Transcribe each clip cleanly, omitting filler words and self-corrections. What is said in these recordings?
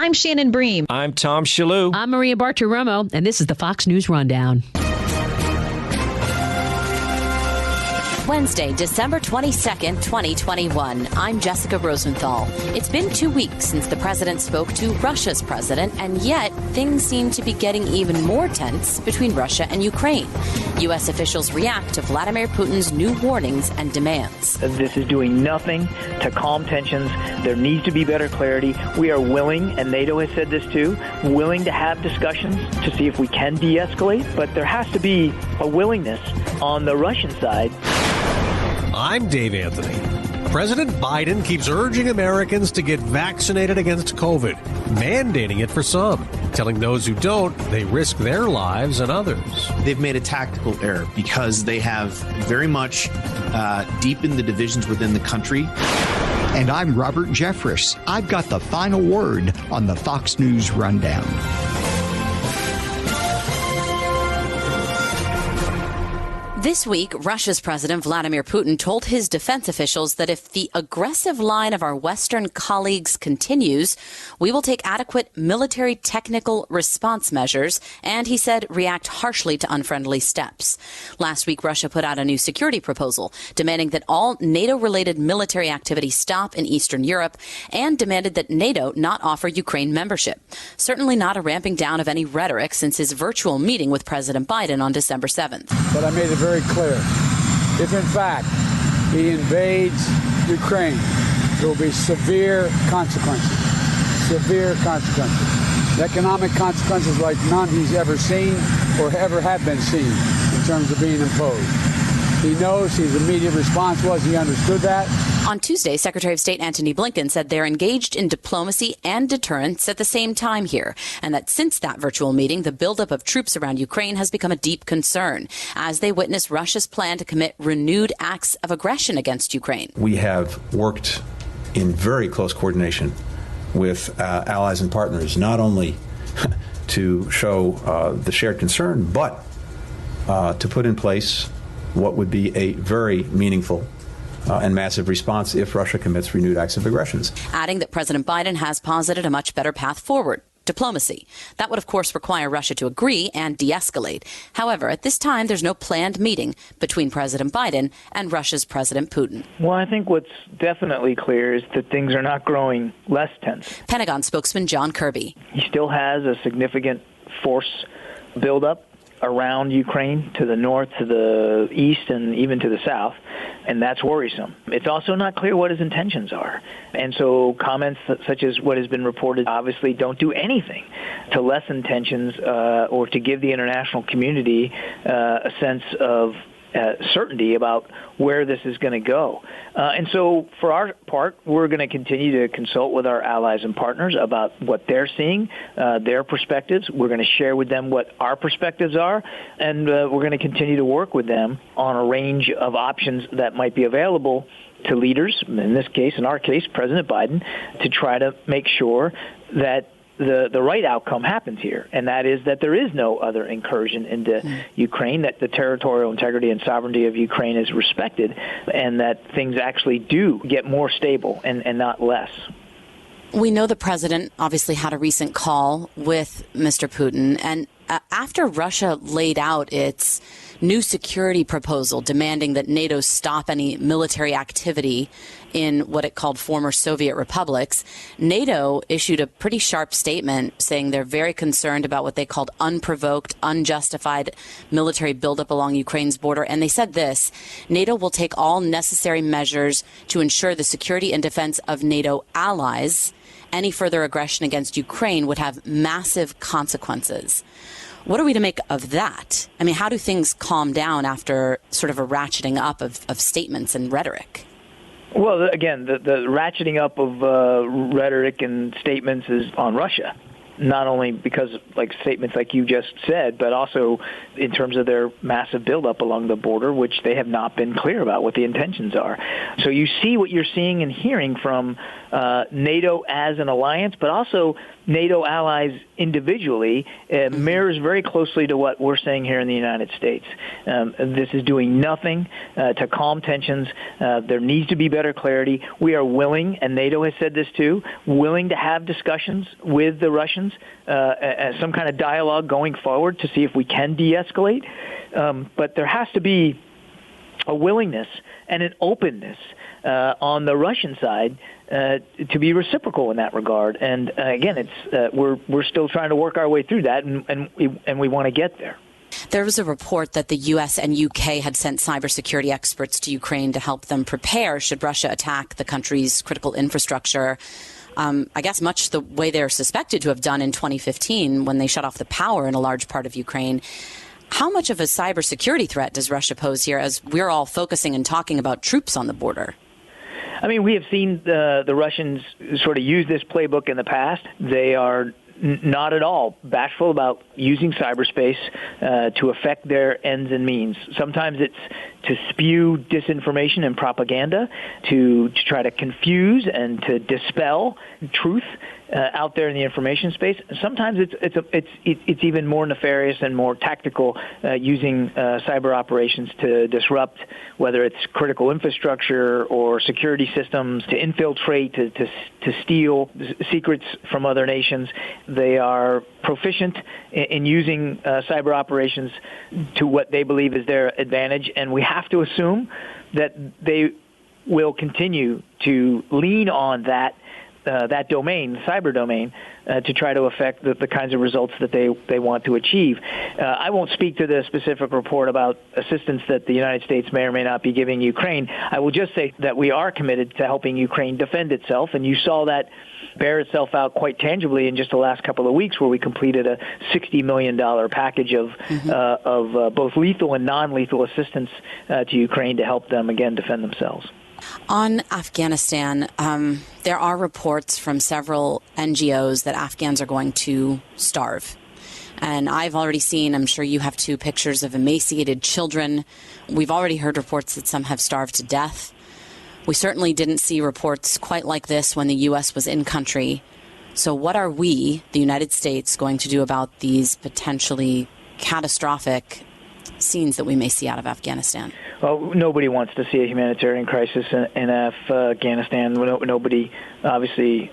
I'm Shannon Bream. I'm Tom Shalhoub. I'm Maria Bartiromo, and this is the Fox News Rundown. Wednesday, December 22nd, 2021. I'm Jessica Rosenthal. It's been 2 weeks since the president spoke to Russia's president, and yet things seem to be getting even more tense between Russia and Ukraine. U.S. officials react to Vladimir Putin's new warnings and demands. This is doing nothing to calm tensions. There needs to be better clarity. We are willing, and NATO has said this too, willing to have discussions to see if we can de-escalate, but there has to be a willingness on the Russian side. I'm Dave Anthony. President Biden keeps urging Americans to get vaccinated against COVID, mandating it for some, telling those who don't they risk their lives and others. They've made a tactical error because they have very much deepened the divisions within the country. And I'm Robert Jeffress. I've got the final word on the Fox News Rundown. This week, Russia's President Vladimir Putin told his defense officials that if the aggressive line of our Western colleagues continues, we will take adequate military technical response measures, and he said react harshly to unfriendly steps. Last week, Russia put out a new security proposal demanding that all NATO-related military activity stop in Eastern Europe and demanded that NATO not offer Ukraine membership. Certainly not a ramping down of any rhetoric since his virtual meeting with President Biden on December 7th. But I made it very clear. If, in fact, he invades Ukraine, there will be severe consequences. Severe consequences. Economic consequences like none he's ever seen or ever have been seen in terms of being imposed. He knows his immediate response was he understood that. On Tuesday, Secretary of State Antony Blinken said they're engaged in diplomacy and deterrence at the same time here, and that since that virtual meeting, the buildup of troops around Ukraine has become a deep concern as they witness Russia's plan to commit renewed acts of aggression against Ukraine. We have worked in very close coordination with allies and partners, not only to show the shared concern, but to put in place what would be a very meaningful and massive response if Russia commits renewed acts of aggressions. Adding that President Biden has posited a much better path forward. Diplomacy. That would, of course, require Russia to agree and de-escalate. However, at this time, there's no planned meeting between President Biden and Russia's President Putin. Well, I think what's definitely clear is that things are not growing less tense. Pentagon spokesman John Kirby. He still has a significant force buildup around Ukraine, to the north, to the east, and even to the south, and that's worrisome. It's also not clear what his intentions are. And so comments such as what has been reported obviously don't do anything to lessen tensions or to give the international community a sense of certainty about where this is going to go. And so for our part, we're going to continue to consult with our allies and partners about what they're seeing, their perspectives. We're going to share with them what our perspectives are, and we're going to continue to work with them on a range of options that might be available to leaders, in this case, in our case, President Biden, to try to make sure that the right outcome happens here, and that is that there is no other incursion into Ukraine, that the territorial integrity and sovereignty of Ukraine is respected, and that things actually do get more stable and not less. We know the president obviously had a recent call with Mr. Putin, and after Russia laid out its new security proposal demanding that NATO stop any military activity in what it called former Soviet republics, NATO issued a pretty sharp statement saying they're very concerned about what they called unprovoked, unjustified military buildup along Ukraine's border. And they said this: NATO will take all necessary measures to ensure the security and defense of NATO allies. Any further aggression against Ukraine would have massive consequences. What are we to make of that? I mean, how do things calm down after sort of a ratcheting up of statements and rhetoric? Well, again, the ratcheting up of rhetoric and statements is on Russia. not only because like statements like you just said, but also in terms of their massive buildup along the border, which they have not been clear about what the intentions are. So you see what you're seeing and hearing from NATO as an alliance, but also NATO allies individually mirrors very closely to what we're saying here in the United States. This is doing nothing to calm tensions. There needs to be better clarity. We are willing, and NATO has said this too, willing to have discussions with the Russians, some kind of dialogue going forward to see if we can de-escalate. But there has to be a willingness and an openness on the Russian side to be reciprocal in that regard. And again, it's we're still trying to work our way through that, and we want to get there. There was a report that the U.S. and U.K. had sent cybersecurity experts to Ukraine to help them prepare should Russia attack the country's critical infrastructure. I guess much the way they're suspected to have done in 2015 when they shut off the power in a large part of Ukraine. How much of a cybersecurity threat does Russia pose here as we're all focusing and talking about troops on the border? I mean, we have seen the Russians sort of use this playbook in the past. They are not at all bashful about using cyberspace to affect their ends and means. Sometimes it's to spew disinformation and propaganda, to try to confuse and to dispel truth out there in the information space. Sometimes it's even more nefarious and more tactical, using cyber operations to disrupt, whether it's critical infrastructure or security systems, to infiltrate, to steal secrets from other nations. They are proficient in using cyber operations to what they believe is their advantage, and we have to assume that they will continue to lean on that domain, the cyber domain, to try to affect the kinds of results that they want to achieve. I won't speak to the specific report about assistance that the United States may or may not be giving Ukraine. I will just say that we are committed to helping Ukraine defend itself, and you saw that bear itself out quite tangibly in just the last couple of weeks, where we completed a $60 million package of both lethal and non-lethal assistance to Ukraine to help them, again, defend themselves. On Afghanistan, there are reports from several NGOs that Afghans are going to starve. And I've already seen, I'm sure you have too, pictures of emaciated children. We've already heard reports that some have starved to death. We certainly didn't see reports quite like this when the U.S. was in country. So what are we, the United States, going to do about these potentially catastrophic scenes that we may see out of Afghanistan? Well, nobody wants to see a humanitarian crisis in Afghanistan. Nobody, obviously,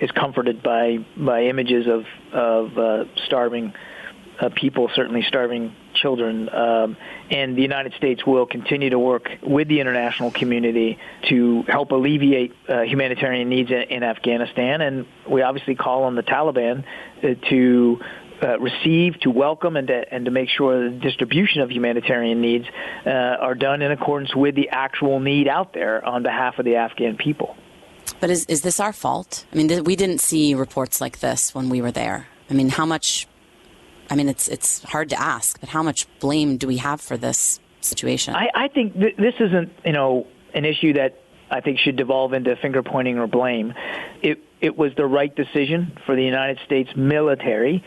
is comforted by images of starving people, certainly starving children. And the United States will continue to work with the international community to help alleviate humanitarian needs in Afghanistan. And we obviously call on the Taliban to receive, to welcome, and to make sure the distribution of humanitarian needs are done in accordance with the actual need out there on behalf of the Afghan people. But is this our fault? I mean, we didn't see reports like this when we were there. I mean, how much? I mean, it's hard to ask, but how much blame do we have for this situation? I think this isn't, an issue that I think should devolve into finger pointing or blame. It was the right decision for the United States military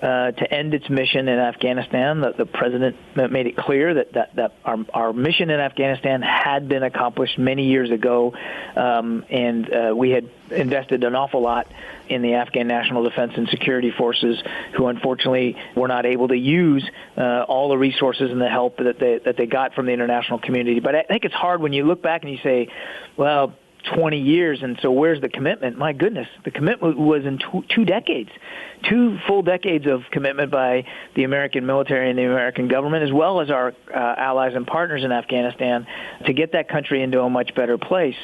to end its mission in Afghanistan. The president made it clear that our mission in Afghanistan had been accomplished many years ago, and we had invested an awful lot in the Afghan National Defense and Security Forces, who unfortunately were not able to use all the resources and the help that they got from the international community. But I think it's hard when you look back and you say, well, 20 years, and so where's the commitment? My goodness, the commitment was in two decades, 2 full decades of commitment by the American military and the American government, as well as our allies and partners in Afghanistan, to get that country into a much better place.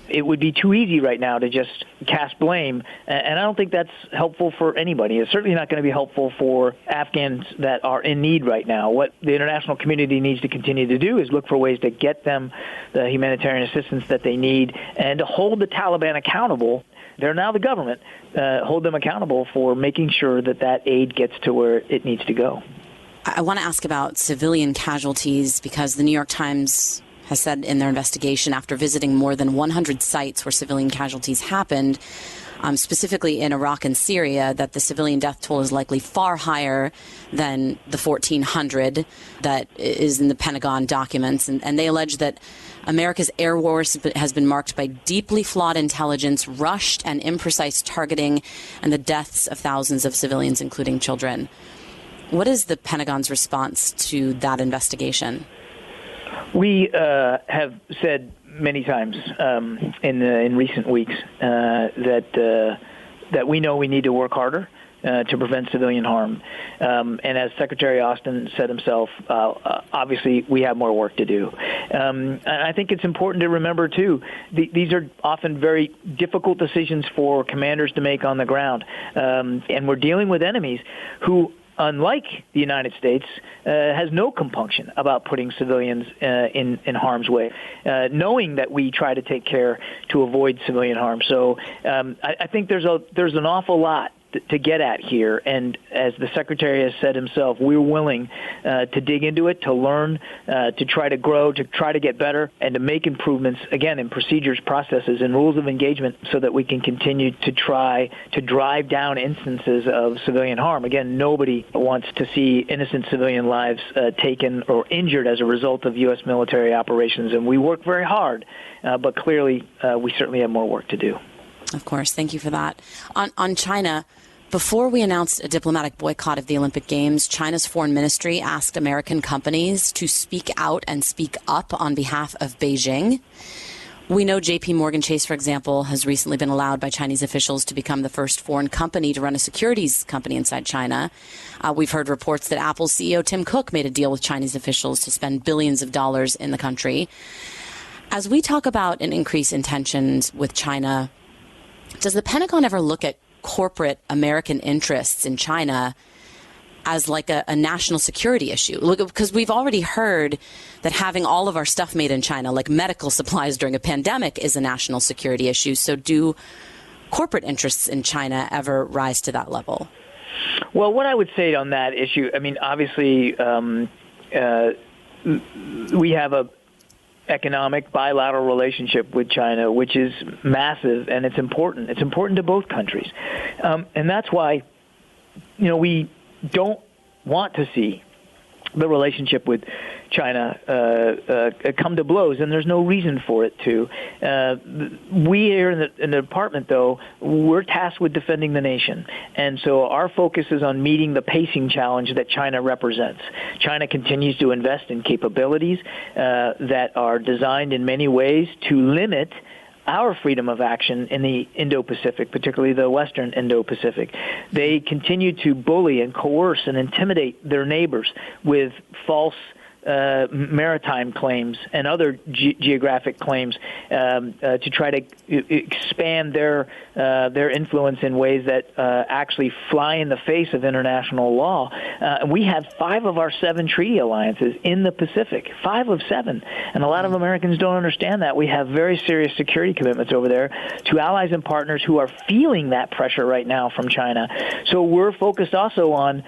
It would be too easy right now to just cast blame, and I don't think that's helpful for anybody. It's certainly not going to be helpful for Afghans that are in need right now. What the international community needs to continue to do is look for ways to get them the humanitarian assistance that they need, and to hold the Taliban accountable. They're now the government. Hold them accountable for making sure that aid gets to where it needs to go. I want to ask about civilian casualties, because the New York Times has said in their investigation, after visiting more than 100 sites where civilian casualties happened, specifically in Iraq and Syria, that the civilian death toll is likely far higher than the 1,400 that is in the Pentagon documents. And they allege that America's air wars has been marked by deeply flawed intelligence, rushed and imprecise targeting, and the deaths of thousands of civilians, including children. What is the Pentagon's response to that investigation? We have said many times in recent weeks that we know we need to work harder to prevent civilian harm. And as Secretary Austin said himself, obviously we have more work to do. And I think it's important to remember, too, these are often very difficult decisions for commanders to make on the ground. And we're dealing with enemies who, unlike the United States, has no compunction about putting civilians in harm's way, knowing that we try to take care to avoid civilian harm. So I think there's an awful lot to get at here, and as the Secretary has said himself, we're willing to dig into it, to learn, to try to grow, to try to get better, and to make improvements, again, in procedures, processes, and rules of engagement so that we can continue to try to drive down instances of civilian harm. Again, nobody wants to see innocent civilian lives taken or injured as a result of U.S. military operations, and we work very hard, but clearly we certainly have more work to do. Of course. Thank you for that. On China, before we announced a diplomatic boycott of the Olympic Games, China's foreign ministry asked American companies to speak out and speak up on behalf of Beijing. We know J.P. Morgan Chase, for example, has recently been allowed by Chinese officials to become the first foreign company to run a securities company inside China. We've heard reports that Apple's CEO Tim Cook made a deal with Chinese officials to spend billions of dollars in the country. As we talk about an increase in tensions with China, does the Pentagon ever look at corporate American interests in China as like a national security issue? Look, because we've already heard that having all of our stuff made in China, like medical supplies during a pandemic, is a national security issue. So do corporate interests in China ever rise to that level? Well, what I would say on that issue, I mean, obviously we have a economic bilateral relationship with China, which is massive, and it's important. It's important to both countries. And that's why, we don't want to see the relationship with China come to blows, and there's no reason for it to. We here in the department, though, we're tasked with defending the nation, and so our focus is on meeting the pacing challenge that China represents. China continues to invest in capabilities that are designed in many ways to limit our freedom of action in the Indo-Pacific, particularly the Western Indo-Pacific. They continue to bully and coerce and intimidate their neighbors with false maritime claims and other geographic claims to try to expand their influence in ways that actually fly in the face of international law. We have 5 of our 7 treaty alliances in the Pacific, 5 of 7, and a lot of Americans don't understand that. We have very serious security commitments over there to allies and partners who are feeling that pressure right now from China. So we're focused also on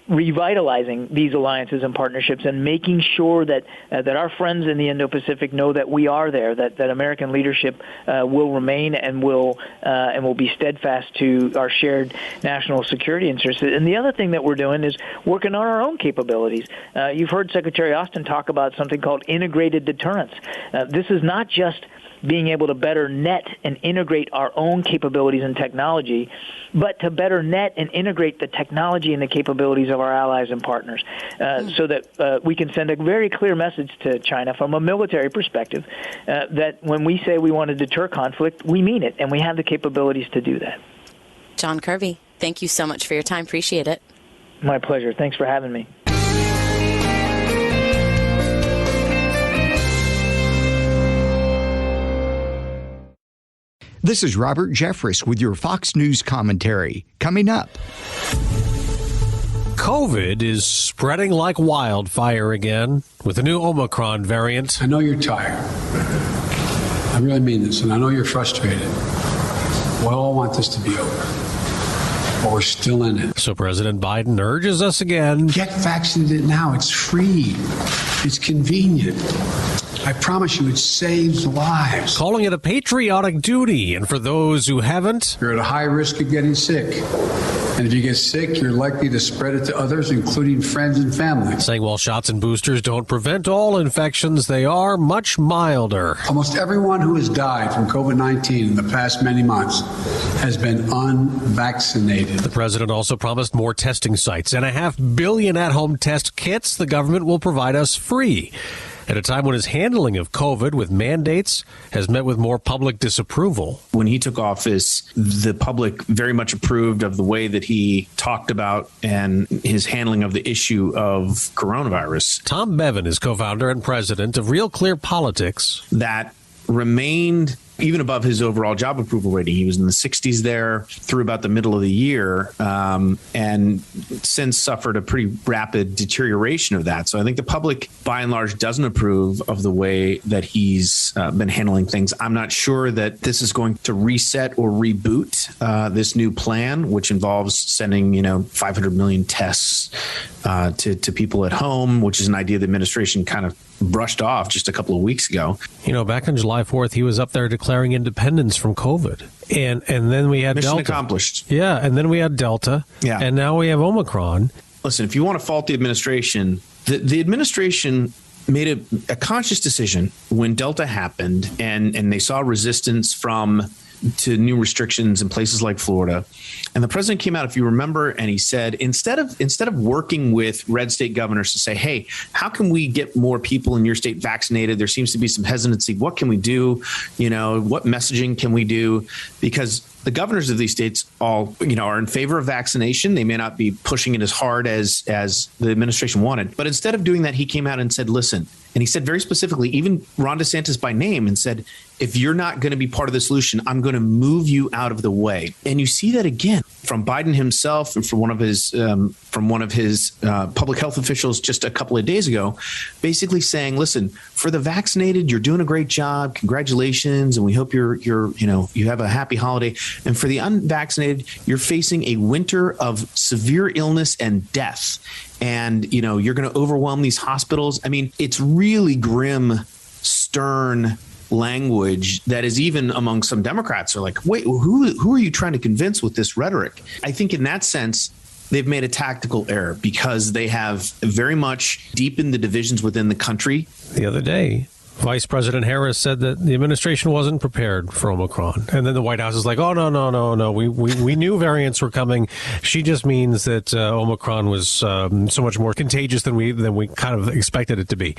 revitalizing these alliances and partnerships and making sure that our friends in the Indo-Pacific know that we are there, that American leadership will remain and will be steadfast to our shared national security interests. And the other thing that we're doing is working on our own capabilities. You've heard Secretary Austin talk about something called integrated deterrence. This is not just being able to better net and integrate our own capabilities and technology, but to better net and integrate the technology and the capabilities of our allies and partners so that we can send a very clear message to China from a military perspective that when we say we want to deter conflict, we mean it, and we have the capabilities to do that. John Kirby, thank you so much for your time. Appreciate it. My pleasure. Thanks for having me. This is Robert Jeffress with your Fox News commentary. Coming up. COVID is spreading like wildfire again with the new Omicron variant. I know you're tired. I really mean this, and I know you're frustrated. We all want this to be over, but we're still in it. So President Biden urges us again. Get vaccinated now. It's free. It's convenient. I promise you it saves lives. Calling it a patriotic duty, and for those who haven't, You're at a high risk of getting sick. And if you get sick, you're likely to spread it to others, including friends and family. saying while shots and boosters don't prevent all infections, they are much milder. Almost everyone who has died from COVID-19 in the past many months has been unvaccinated. The president also promised more testing sites and 500 million at-home test kits the government will provide us free, at a time when his handling of COVID with mandates has met with more public disapproval. When he took office, the public very much approved of the way that he talked about and his handling of the issue of coronavirus. Tom Bevan is co-founder and president of Real Clear Politics. That remained even above his overall job approval rating. He was in the 60s there through about the middle of the year, and since suffered a pretty rapid deterioration of that. So I think the public, by and large, doesn't approve of the way that he's been handling things. I'm not sure that this is going to reset or reboot this new plan, which involves sending, 500 million tests to people at home, which is an idea the administration kind of brushed off just a couple of weeks ago. Back on July 4th, he was up there declaring independence from COVID. And then we had Mission Delta. accomplished. Yeah, and then we had Delta. Yeah. And now we have Omicron. Listen, if you want to fault the administration, the administration made a conscious decision when Delta happened and they saw resistance to new restrictions in places like Florida. And the president came out, if you remember, and he said, instead of working with red state governors to say, hey, how can we get more people in your state vaccinated? There seems to be some hesitancy. What can we do? What messaging can we do? Because the governors of these states all, are in favor of vaccination. They may not be pushing it as hard as the administration wanted. But instead of doing that, he came out and said, listen, and he said very specifically, even Ron DeSantis by name, and said, if you're not going to be part of the solution, I'm going to move you out of the way. And you see that again from Biden himself and from one of his public health officials just a couple of days ago, basically saying, listen, for the vaccinated, you're doing a great job. Congratulations. And we hope you have a happy holiday. And for the unvaccinated, you're facing a winter of severe illness and death. And, you're going to overwhelm these hospitals. I mean, it's really grim, stern language that is even among some Democrats are like, wait, who are you trying to convince with this rhetoric? I think in that sense, they've made a tactical error because they have very much deepened the divisions within the country. The other day, Vice President Harris said that the administration wasn't prepared for Omicron. And then the White House is like, oh, no. We knew variants were coming. She just means that Omicron was so much more contagious than we kind of expected it to be.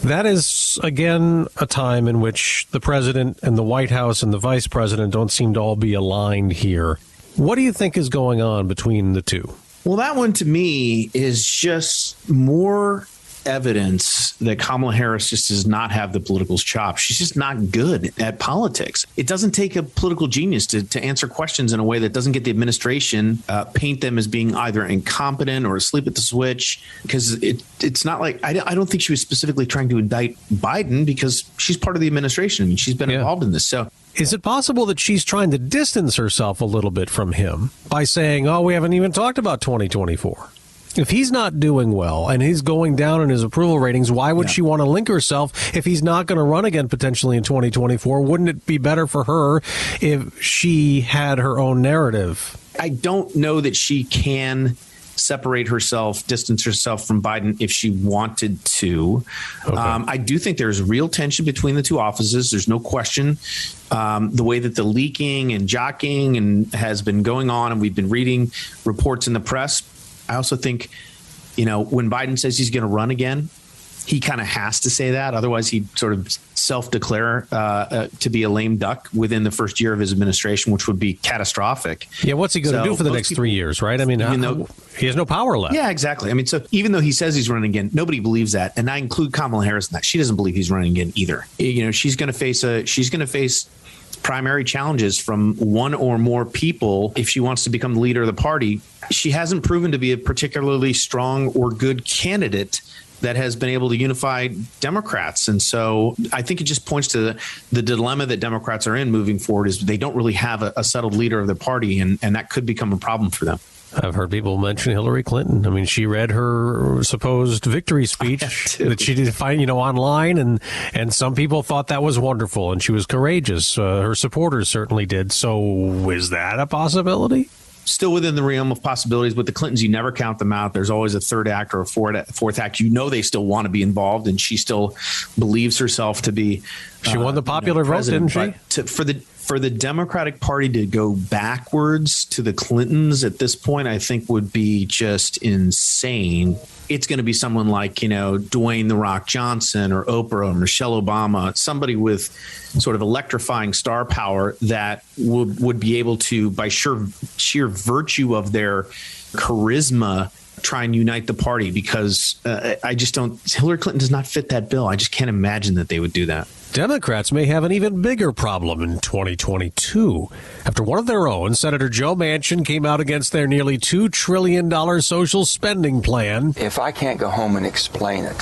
That is, again, a time in which the president and the White House and the vice president don't seem to all be aligned here. What do you think is going on between the two? Well, that one to me is just more evidence that Kamala Harris just does not have the political chops. She's just not good at politics. It doesn't take a political genius to answer questions in a way that doesn't get the administration paint them as being either incompetent or asleep at the switch, because it's not like I don't think she was specifically trying to indict Biden because she's part of the administration. I mean, she's been involved in this. So is it possible that she's trying to distance herself a little bit from him by saying, we haven't even talked about 2024? If he's not doing well and he's going down in his approval ratings, why would she want to link herself if he's not going to run again potentially in 2024? Wouldn't it be better for her if she had her own narrative? I don't know that she can separate herself, distance herself from Biden if she wanted to. Okay. I do think there's real tension between the two offices. There's no question. The way that the leaking and jockeying has been going on, and we've been reading reports in the press. I also think, when Biden says he's going to run again, he kind of has to say that. Otherwise, he'd sort of self-declare to be a lame duck within the first year of his administration, which would be catastrophic. Yeah, what's he going to do for the next 3 years, right? I mean, he has no power left. Yeah, exactly. I mean, so even though he says he's running again, nobody believes that. And I include Kamala Harris in that. She doesn't believe he's running again either. She's going to face primary challenges from one or more people if she wants to become the leader of the party. She hasn't proven to be a particularly strong or good candidate that has been able to unify Democrats. And so I think it just points to the dilemma that Democrats are in moving forward is they don't really have a settled leader of their party, and that could become a problem for them. I've heard people mention Hillary Clinton. I mean, she read her supposed victory speech that she did find, online, and some people thought that was wonderful, and she was courageous. Her supporters certainly did. So is that a possibility? Still within the realm of possibilities. With the Clintons, you never count them out. There's always a third act or a fourth act. They still want to be involved, and she still believes herself to be. She won the popular vote, didn't she? For the Democratic Party to go backwards to the Clintons at this point, I think would be just insane. It's going to be someone like, Dwayne "The Rock" Johnson or Oprah or Michelle Obama, somebody with sort of electrifying star power that would be able to, by sheer virtue of their charisma, try and unite the party, because Hillary Clinton does not fit that bill. I just can't imagine that they would do that. Democrats may have an even bigger problem in 2022 after one of their own, Senator Joe Manchin, came out against their nearly $2 trillion social spending plan. If I can't go home and explain it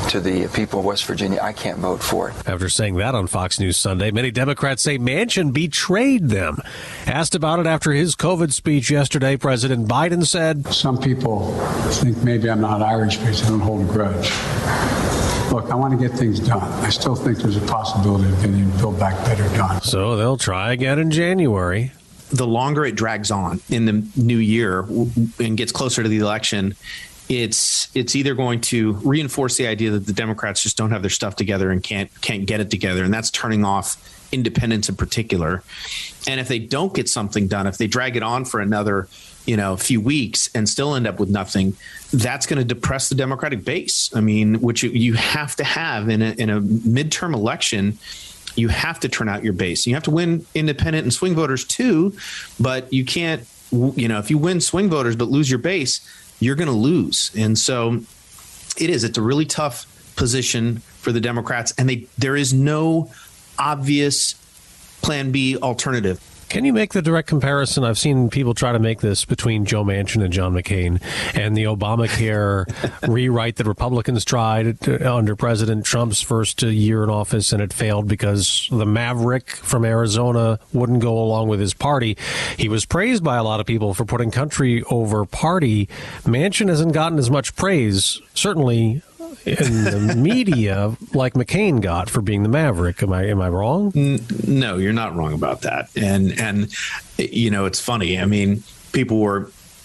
to the people of West Virginia, I can't vote for it. After saying that on Fox News Sunday, many Democrats say Manchin betrayed them. Asked about it after his COVID speech yesterday, President Biden said, "Some people think maybe I'm not Irish because I don't hold a grudge. Look, I want to get things done. I still think there's a possibility of getting Build Back Better done." So they'll try again in January. The longer it drags on in the new year and gets closer to the election, it's either going to reinforce the idea that the Democrats just don't have their stuff together and can't get it together, and that's turning off independents in particular. And if they don't get something done, if they drag it on for another few weeks and still end up with nothing, that's going to depress the Democratic base. I mean, which you have to have in a midterm election. You have to turn out your base. You have to win independent and swing voters too, but you can't, if you win swing voters but lose your base, you're going to lose. And so it's a really tough position for the Democrats, and there is no obvious plan B alternative. Can you make the direct comparison? I've seen people try to make this between Joe Manchin and John McCain and the Obamacare rewrite that Republicans tried under President Trump's first year in office, and it failed because the maverick from Arizona wouldn't go along with his party. He was praised by a lot of people for putting country over party. Manchin hasn't gotten as much praise, certainly in the media, like McCain got for being the maverick. Am I wrong? No, you're not wrong about that. And it's funny. I mean,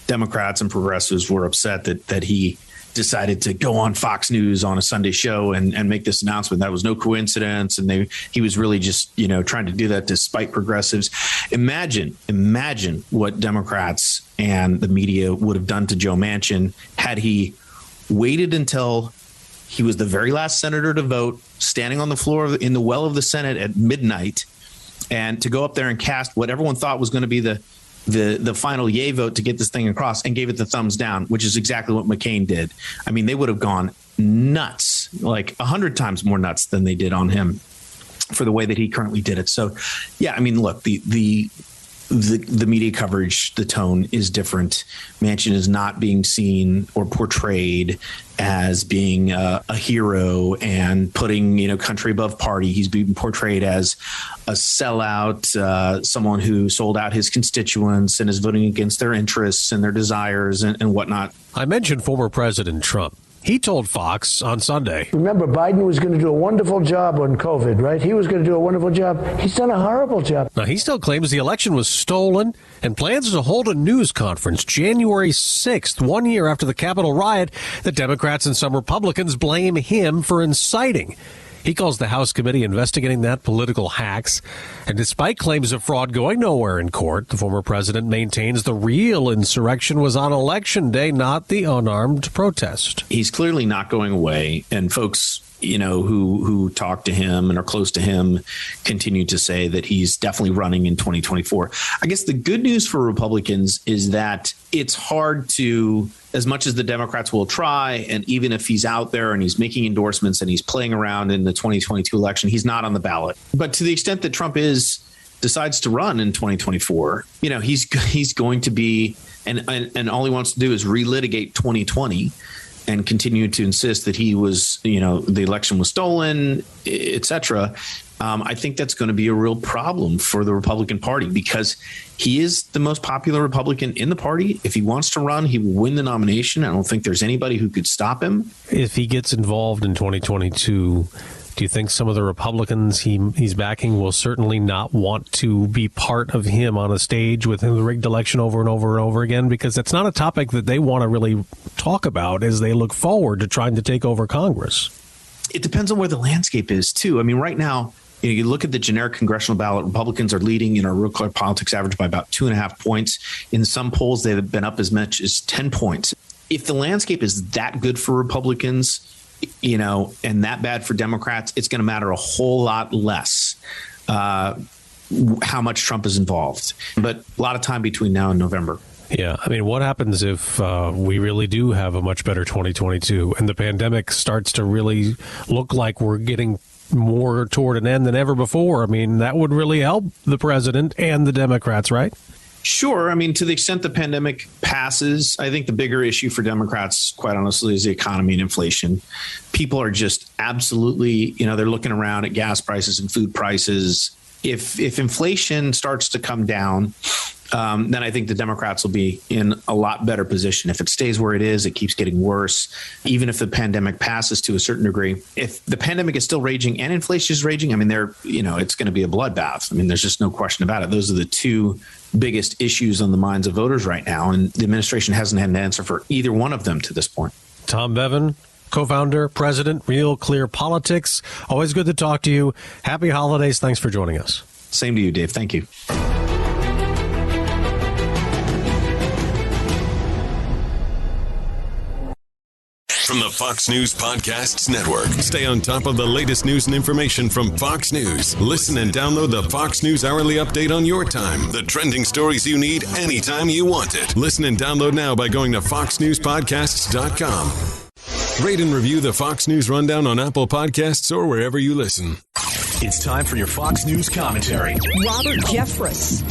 Democrats and progressives were upset that he decided to go on Fox News on a Sunday show and make this announcement. That was no coincidence. And he was really just, trying to do that to spite progressives. Imagine what Democrats and the media would have done to Joe Manchin had he waited until he was the very last senator to vote, standing on the floor in the well of the Senate at midnight, and to go up there and cast what everyone thought was going to be the final yay vote to get this thing across, and gave it the thumbs down, which is exactly what McCain did. I mean, they would have gone nuts, like 100 times more nuts than they did on him for the way that he currently did it. So, yeah, I mean, look, the media coverage, the tone is different. Manchin is not being seen or portrayed as being a hero and putting, country above party. He's being portrayed as a sellout, someone who sold out his constituents and is voting against their interests and their desires and whatnot. I mentioned former President Trump. He told Fox on Sunday. Remember, Biden was going to do a wonderful job on COVID, right? He was going to do a wonderful job. He's done a horrible job. Now, he still claims the election was stolen and plans to hold a news conference January 6th, 1 year after the Capitol riot that Democrats and some Republicans blame him for inciting. He calls the House committee investigating that political hacks. And despite claims of fraud going nowhere in court, the former president maintains the real insurrection was on Election Day, not the unarmed protest. He's clearly not going away. And folks, who talk to him and are close to him continue to say that he's definitely running in 2024. I guess the good news for Republicans is that it's hard to, as much as the Democrats will try, and even if he's out there and he's making endorsements and he's playing around in the 2022 election, he's not on the ballot. But to the extent that Trump decides to run in 2024, he's going to be, and all he wants to do is relitigate 2020 and continue to insist that he was, the election was stolen, et cetera. I think that's going to be a real problem for the Republican Party because he is the most popular Republican in the party. If he wants to run, he will win the nomination. I don't think there's anybody who could stop him. If he gets involved in 2022, do you think some of the Republicans he's backing will certainly not want to be part of him on a stage with the rigged election over and over and over again? Because that's not a topic that they want to really talk about as they look forward to trying to take over Congress. It depends on where the landscape is, too. I mean, right now, you look at the generic congressional ballot, Republicans are leading in our real clear politics average by about 2.5 points. In some polls, they've been up as much as 10 points. If the landscape is that good for Republicans, and that bad for Democrats, it's going to matter a whole lot less how much Trump is involved. But a lot of time between now and November. Yeah. I mean, what happens if we really do have a much better 2022 and the pandemic starts to really look like we're getting more toward an end than ever before? I mean, that would really help the president and the Democrats, right? Sure. I mean, to the extent the pandemic passes, I think the bigger issue for Democrats, quite honestly, is the economy and inflation. People are just absolutely, they're looking around at gas prices and food prices. If inflation starts to come down, then I think the Democrats will be in a lot better position. If it stays where it is, it keeps getting worse. Even if the pandemic passes to a certain degree, if the pandemic is still raging and inflation is raging, I mean, it's going to be a bloodbath. I mean, there's just no question about it. Those are the two biggest issues on the minds of voters right now. And the administration hasn't had an answer for either one of them to this point. Tom Bevan, co-founder, president, Real Clear Politics. Always good to talk to you. Happy holidays. Thanks for joining us. Same to you, Dave. Thank you. From the Fox News Podcasts Network. Stay on top of the latest news and information from Fox News. Listen and download the Fox News Hourly Update on your time. The trending stories you need anytime you want it. Listen and download now by going to foxnewspodcasts.com. Rate and review the Fox News Rundown on Apple Podcasts or wherever you listen. It's time for your Fox News commentary. Robert Jeffress.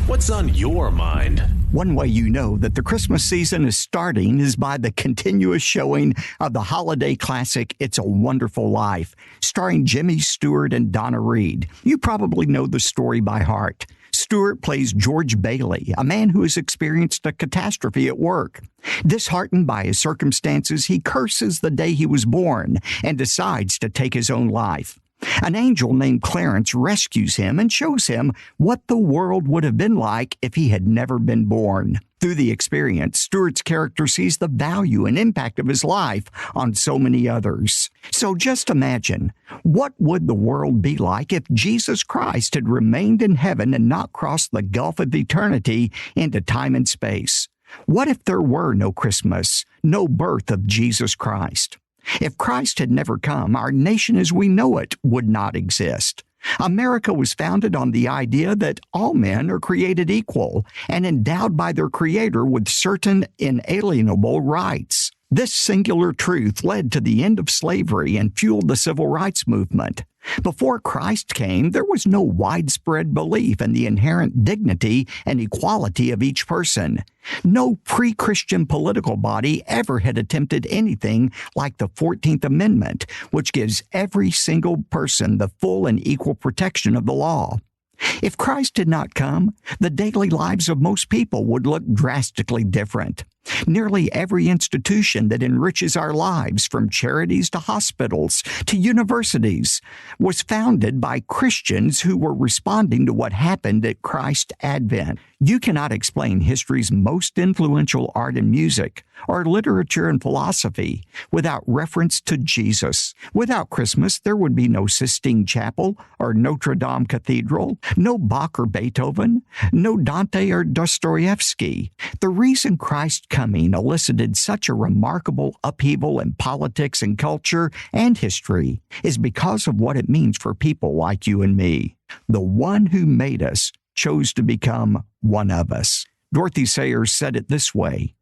What's on your mind? One way you know that the Christmas season is starting is by the continuous showing of the holiday classic It's a Wonderful Life, starring Jimmy Stewart and Donna Reed. You probably know the story by heart. Stewart plays George Bailey, a man who has experienced a catastrophe at work. Disheartened by his circumstances, he curses the day he was born and decides to take his own life. An angel named Clarence rescues him and shows him what the world would have been like if he had never been born. Through the experience, Stewart's character sees the value and impact of his life on so many others. So just imagine, what would the world be like if Jesus Christ had remained in heaven and not crossed the gulf of eternity into time and space? What if there were no Christmas, no birth of Jesus Christ? If Christ had never come, our nation as we know it would not exist. America was founded on the idea that all men are created equal and endowed by their Creator with certain inalienable rights. This singular truth led to the end of slavery and fueled the civil rights movement. Before Christ came, there was no widespread belief in the inherent dignity and equality of each person. No pre-Christian political body ever had attempted anything like the 14th Amendment, which gives every single person the full and equal protection of the law. If Christ did not come, the daily lives of most people would look drastically different. Nearly every institution that enriches our lives, from charities to hospitals to universities, was founded by Christians who were responding to what happened at Christ's advent. You cannot explain history's most influential art and music, or literature and philosophy, without reference to Jesus. Without Christmas, there would be no Sistine Chapel or Notre Dame Cathedral, no Bach or Beethoven, no Dante or Dostoevsky. The reason Christ's coming elicited such a remarkable upheaval in politics and culture and history is because of what it means for people like you and me. The one who made us chose to become one of us. Dorothy Sayers said it this way: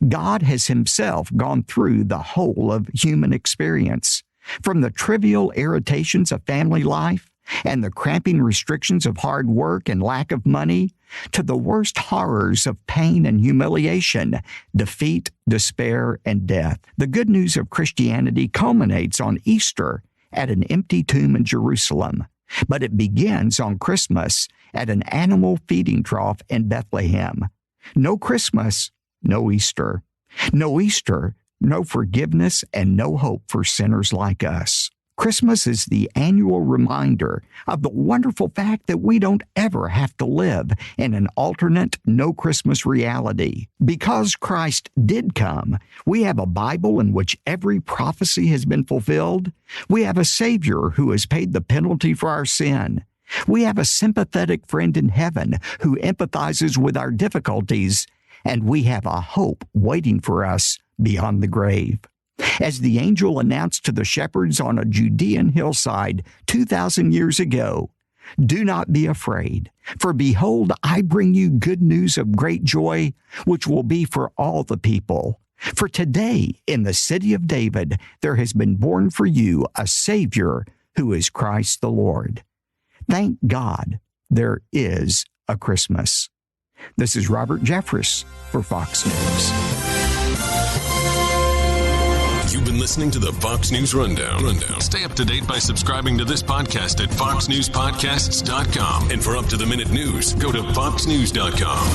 God has himself gone through the whole of human experience, from the trivial irritations of family life and the cramping restrictions of hard work and lack of money, to the worst horrors of pain and humiliation, defeat, despair, and death. The good news of Christianity culminates on Easter at an empty tomb in Jerusalem, but it begins on Christmas at an animal feeding trough in Bethlehem. No Christmas, no Easter. No Easter, no forgiveness, and no hope for sinners like us. Christmas is the annual reminder of the wonderful fact that we don't ever have to live in an alternate no Christmas reality. Because Christ did come, we have a Bible in which every prophecy has been fulfilled. We have a Savior who has paid the penalty for our sin. We have a sympathetic friend in heaven who empathizes with our difficulties, and we have a hope waiting for us beyond the grave. As the angel announced to the shepherds on a Judean hillside 2,000 years ago, "Do not be afraid, for behold, I bring you good news of great joy, which will be for all the people. For today, in the city of David, there has been born for you a Savior who is Christ the Lord." Thank God there is a Christmas. This is Robert Jeffress for Fox News. You've been listening to the Fox News Rundown. Stay up to date by subscribing to this podcast at foxnewspodcasts.com. And for up-to-the-minute news, go to foxnews.com.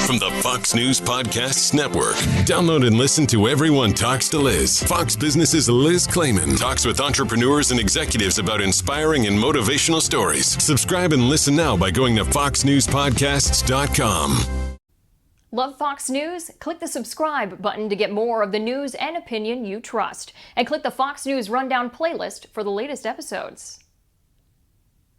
From the Fox News Podcasts Network. Download and listen to Everyone Talks to Liz. Fox Business's Liz Clayman talks with entrepreneurs and executives about inspiring and motivational stories. Subscribe and listen now by going to foxnewspodcasts.com. Love Fox News? Click the subscribe button to get more of the news and opinion you trust. And click the Fox News Rundown playlist for the latest episodes.